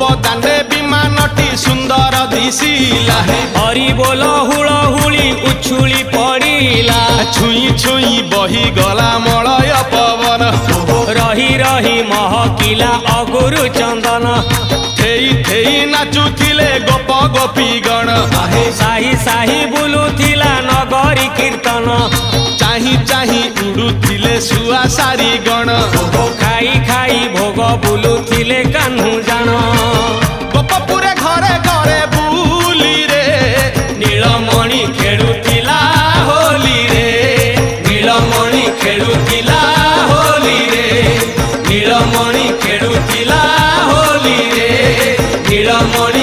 गोपदाने विमानटी सुंदर दिशिला हरि बोल हुलहुली उछुली पड़िला छुई छुई बही गला मलय पवन रही रही महकिला अगुरु चंदन थेई थेई नाचुथिले गोप गोपी गण साही साही बुलुथिला नगरी कीर्तन चाही चाही उड़ुथिले सुआ सारी गण खाई खाई भोग बुलुथिले कान्हू जान गोपपुरे घरे घरे बुली रे नीलमणि खेलुथिला होली रे नीलमणि खेलुथिला होली रे नीलमणि खेलुथिला होली रे नीलमणि